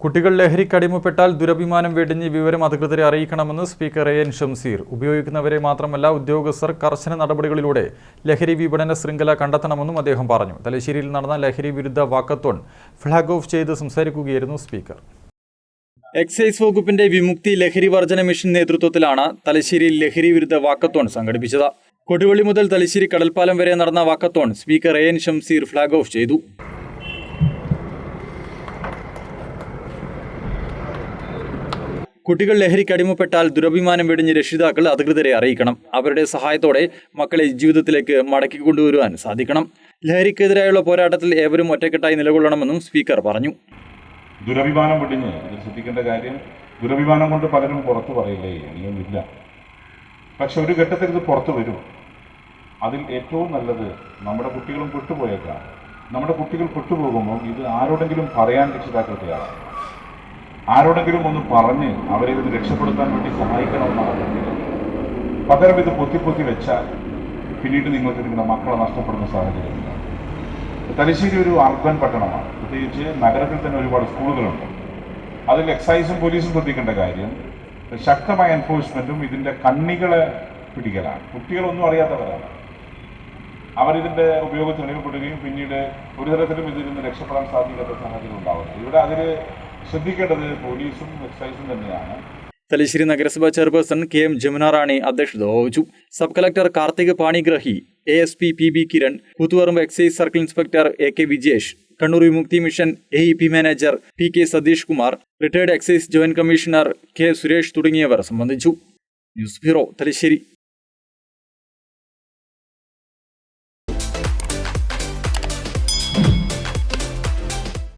കുട്ടികൾ ലഹരിക്കടിമപ്പെട്ടാൽ ദുരഭിമാനം വെടിഞ്ഞ് വിവരം അധികൃതരെ അറിയിക്കണമെന്ന് സ്പീക്കർ എൻ ഷംസീർ. ഉപയോഗിക്കുന്നവരെ മാത്രമല്ല ഉദ്യോഗസ്ഥർ കർശന നടപടികളിലൂടെ ലഹരി വിപണന ശൃംഖല കണ്ടെത്തണമെന്നും അദ്ദേഹം പറഞ്ഞു. തലശ്ശേരിയിൽ നടന്ന ലഹരി വിരുദ്ധ വാക്കത്തോൺ ഫ്ളാഗ് ഓഫ് ചെയ്ത് സംസാരിക്കുകയായിരുന്നു സ്പീക്കർ. എക്സൈസ് വകുപ്പിന്റെ വിമുക്തി ലഹരി വർജന മിഷൻ നേതൃത്വത്തിലാണ് തലശ്ശേരിയിൽ ലഹരി വിരുദ്ധ വാക്കത്തോൺ സംഘടിപ്പിച്ചത്. കൊടുവള്ളി മുതൽ തലശ്ശേരി കടൽപ്പാലം വരെ നടന്ന walkathon speaker N Shamseer flag off ചെയ്തു. കുട്ടികൾ ലഹരിക്ക് അടിമപ്പെട്ടാൽ ദുരഭിമാനം വെടിഞ്ഞ് രക്ഷിതാക്കൾ അധികൃതരെ അറിയിക്കണം. അവരുടെ സഹായത്തോടെ മക്കളെ ജീവിതത്തിലേക്ക് മടക്കിക്കൊണ്ടുവരുവാൻ സാധിക്കണം. ലഹരിക്കെതിരായുള്ള പോരാട്ടത്തിൽ ഏവരും ഒറ്റക്കെട്ടായി നിലകൊള്ളണമെന്നും സ്പീക്കർ പറഞ്ഞു. ദുരഭിമാനം വെടിഞ്ഞ് ശ്രദ്ധിക്കേണ്ട കാര്യം, ദുരഭിമാനം കൊണ്ട് പലരും പുറത്തു പറയില്ലേ, ഇനിയൊന്നുമില്ല. പക്ഷെ ഒരു ഘട്ടത്തിൽ ഇത് പുറത്തു വരും. അതിൽ ഏറ്റവും നല്ലത് നമ്മുടെ കുട്ടികളും പെട്ടുപോയേക്കാം. നമ്മുടെ കുട്ടികൾ പെട്ടുപോകുമ്പോൾ ഇത് ആരോടെങ്കിലും പറയാൻ രക്ഷിതാക്കൾക്കാണ്. ആരോടെങ്കിലും ഒന്ന് പറഞ്ഞ് അവരെ ഇത് രക്ഷപ്പെടുത്താൻ വേണ്ടി സഹായിക്കണമെന്നാണ്. പകരം ഇത് പൊത്തി വെച്ചാൽ പിന്നീട് നിങ്ങൾക്ക് നിങ്ങളുടെ മക്കളെ നഷ്ടപ്പെടുന്ന സാഹചര്യമില്ല. തലശ്ശേരി ഒരു അർബൻ പട്ടണമാണ്. പ്രത്യേകിച്ച് നഗരത്തിൽ തന്നെ ഒരുപാട് സ്കൂളുകളുണ്ട്. അതിൽ എക്സൈസും പോലീസും ശ്രദ്ധിക്കേണ്ട കാര്യം ശക്തമായ എൻഫോഴ്സ്മെന്റും ഇതിന്റെ കണ്ണികളെ പിടിക്കലാണ്. കുട്ടികളൊന്നും അറിയാത്തവരാണ്. അവരിതിന്റെ ഉപയോഗത്തിൽ അടിമപ്പെടുകയും പിന്നീട് ഒരു തരത്തിലും ഇതിൽ നിന്ന് രക്ഷപ്പെടാൻ സാധിക്കാത്ത സാഹചര്യം ഉണ്ടാവുന്നത്. ഇവിടെ അതിൽ ശ്രദ്ധിക്കേണ്ടത് പോലീസും എക്സൈസും തന്നെയാണ്. തലശ്ശേരി നഗരസഭാ ചെയർപേഴ്സൺ കെ.എം. ജമുന റാണി അധ്യക്ഷത വഹിച്ചു. Sub collector Karthik Panigrahi, ASP PB Kiran, Koothuparamba excise circle inspector AK Vijesh, Kannur Vimukthi mission AEP manager PK Satheesh Kumar, retired excise joint commissioner K Suresh തുടങ്ങിയവർ സംബന്ധിച്ചു. News bureau, Thalassery.